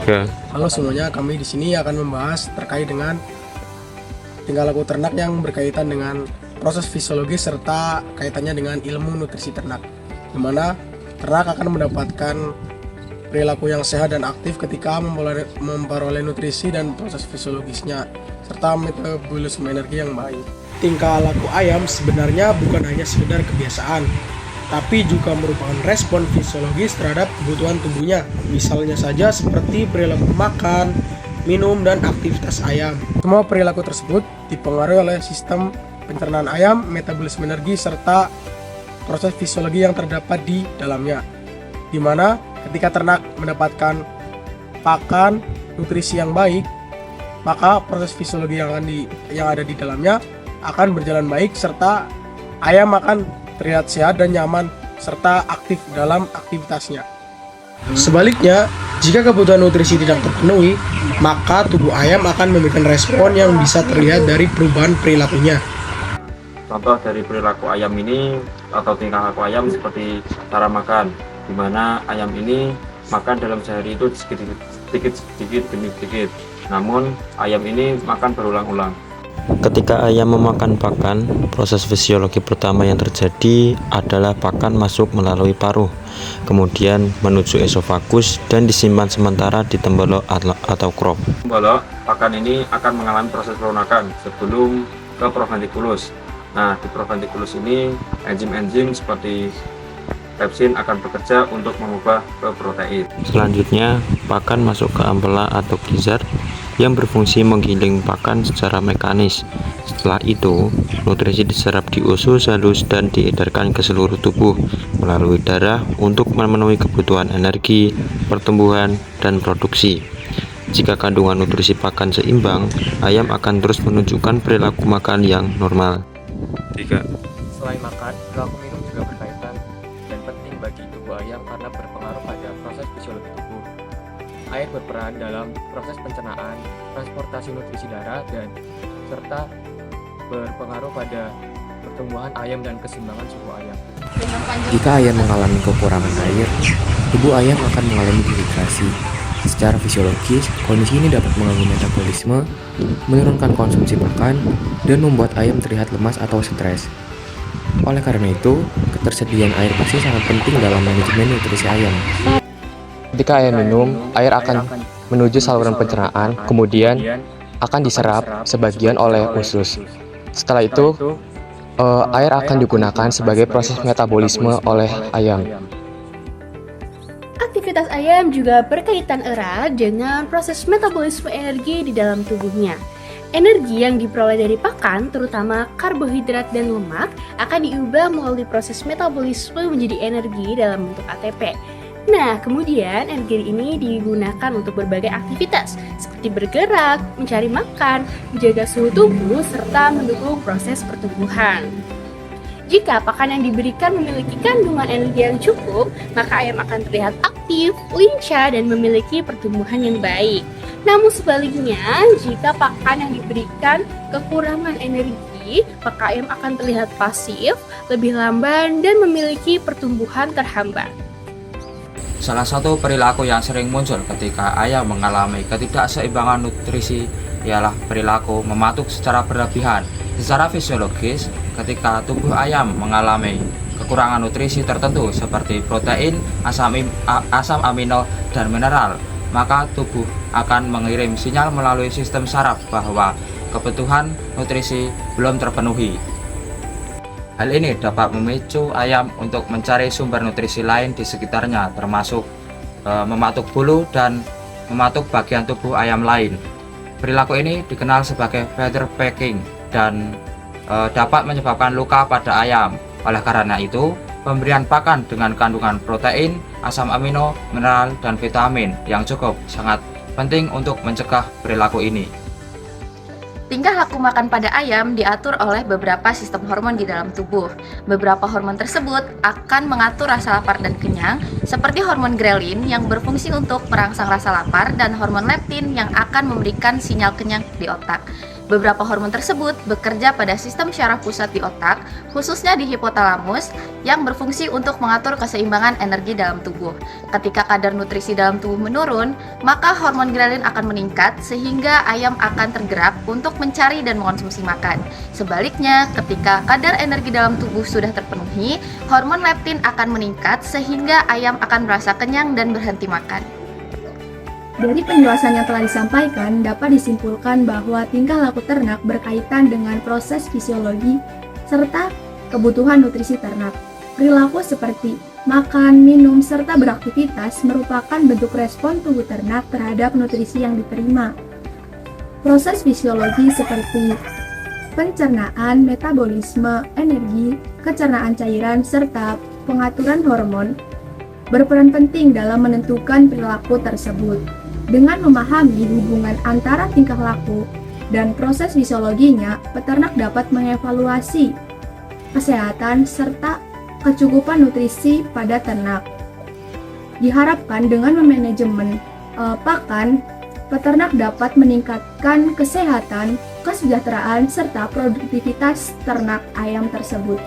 Ya. Halo semuanya, kami di sini akan membahas terkait dengan tingkah laku ternak yang berkaitan dengan proses fisiologis serta kaitannya dengan ilmu nutrisi ternak, di mana ternak akan mendapatkan perilaku yang sehat dan aktif ketika memperoleh nutrisi dan proses fisiologisnya serta metabolisme energi yang baik. Tingkah laku ayam sebenarnya bukan hanya sekedar kebiasaan, tapi juga merupakan respon fisiologis terhadap kebutuhan tubuhnya. Misalnya saja seperti perilaku makan, minum, dan aktivitas ayam. Semua perilaku tersebut dipengaruhi oleh sistem pencernaan ayam, metabolisme energi, serta proses fisiologi yang terdapat di dalamnya. Di mana ketika ternak mendapatkan pakan, nutrisi yang baik, maka proses fisiologi yang ada di dalamnya akan berjalan baik serta ayam akan terlihat sehat dan nyaman serta aktif dalam aktivitasnya. Sebaliknya, jika kebutuhan nutrisi tidak terpenuhi, maka tubuh ayam akan memberikan respon yang bisa terlihat dari perubahan perilakunya. Contoh dari perilaku ayam ini atau tingkah laku ayam seperti cara makan, di mana ayam ini makan dalam sehari itu sedikit demi sedikit. Namun ayam ini makan berulang-ulang. Ketika ayam memakan pakan, proses fisiologi pertama yang terjadi adalah pakan masuk melalui paruh, kemudian menuju esofagus dan disimpan sementara di tembolok atau krop. Tembolok pakan ini akan mengalami proses pelunakan sebelum ke proventriculus. Nah, di proventriculus ini enzim-enzim seperti pepsin akan bekerja untuk mengubah ke protein. Selanjutnya, pakan masuk ke ampela atau gizzard yang berfungsi menggiling pakan secara mekanis. Setelah itu, nutrisi diserap di usus halus dan diedarkan ke seluruh tubuh melalui darah untuk memenuhi kebutuhan energi, pertumbuhan, dan produksi. Jika kandungan nutrisi pakan seimbang, ayam akan terus menunjukkan perilaku makan yang normal. 3. Selain makan, perilaku minum juga berkaitan dan penting bagi tubuh ayam karena berpengaruh pada proses fisiologi tubuh. Air berperan dalam proses pencernaan, transportasi nutrisi darah, dan serta berpengaruh pada pertumbuhan ayam dan keseimbangan suhu ayam. Jika ayam mengalami kekurangan air, tubuh ayam akan mengalami dehidrasi. Secara fisiologis, kondisi ini dapat mengganggu metabolisme, menurunkan konsumsi makan, dan membuat ayam terlihat lemas atau stres. Oleh karena itu, ketersediaan air bersih sangat penting dalam manajemen nutrisi ayam. Ketika ayam minum, air akan menuju saluran pencernaan, kemudian akan diserap sebagian oleh usus. Setelah itu, air akan digunakan sebagai proses metabolisme oleh ayam. Aktivitas ayam juga berkaitan erat dengan proses metabolisme energi di dalam tubuhnya. Energi yang diperoleh dari pakan, terutama karbohidrat dan lemak, akan diubah melalui proses metabolisme menjadi energi dalam bentuk ATP. Nah, kemudian energi ini digunakan untuk berbagai aktivitas, seperti bergerak, mencari makan, menjaga suhu tubuh, serta mendukung proses pertumbuhan. Jika pakan yang diberikan memiliki kandungan energi yang cukup, maka ayam akan terlihat aktif, lincah, dan memiliki pertumbuhan yang baik. Namun sebaliknya, jika pakan yang diberikan kekurangan energi, maka ayam akan terlihat pasif, lebih lamban, dan memiliki pertumbuhan terhambat. Salah satu perilaku yang sering muncul ketika ayam mengalami ketidakseimbangan nutrisi ialah perilaku mematuk secara berlebihan. Secara fisiologis, ketika tubuh ayam mengalami kekurangan nutrisi tertentu seperti protein, asam amino, dan mineral, maka tubuh akan mengirim sinyal melalui sistem saraf bahwa kebutuhan nutrisi belum terpenuhi. Hal ini dapat memicu ayam untuk mencari sumber nutrisi lain di sekitarnya, termasuk mematuk bulu dan mematuk bagian tubuh ayam lain. Perilaku ini dikenal sebagai feather pecking dan dapat menyebabkan luka pada ayam. Oleh karena itu, pemberian pakan dengan kandungan protein, asam amino, mineral, dan vitamin yang cukup sangat penting untuk mencegah perilaku ini. Tingkah laku makan pada ayam diatur oleh beberapa sistem hormon di dalam tubuh. Beberapa hormon tersebut akan mengatur rasa lapar dan kenyang, seperti hormon grelin yang berfungsi untuk merangsang rasa lapar dan hormon leptin yang akan memberikan sinyal kenyang di otak. Beberapa hormon tersebut bekerja pada sistem syaraf pusat di otak, khususnya di hipotalamus, yang berfungsi untuk mengatur keseimbangan energi dalam tubuh. Ketika kadar nutrisi dalam tubuh menurun, maka hormon grelin akan meningkat sehingga ayam akan tergerak untuk mencari dan mengonsumsi makan. Sebaliknya, ketika kadar energi dalam tubuh sudah terpenuhi, hormon leptin akan meningkat sehingga ayam akan merasa kenyang dan berhenti makan. Dari penjelasan yang telah disampaikan, dapat disimpulkan bahwa tingkah laku ternak berkaitan dengan proses fisiologi serta kebutuhan nutrisi ternak. Perilaku seperti makan, minum, serta beraktivitas merupakan bentuk respon tubuh ternak terhadap nutrisi yang diterima. Proses fisiologi seperti pencernaan, metabolisme, energi, kecernaan cairan, serta pengaturan hormon berperan penting dalam menentukan perilaku tersebut. Dengan memahami hubungan antara tingkah laku dan proses fisiologinya, peternak dapat mengevaluasi kesehatan serta kecukupan nutrisi pada ternak. Diharapkan dengan memanajemen pakan, peternak dapat meningkatkan kesehatan, kesejahteraan, serta produktivitas ternak ayam tersebut.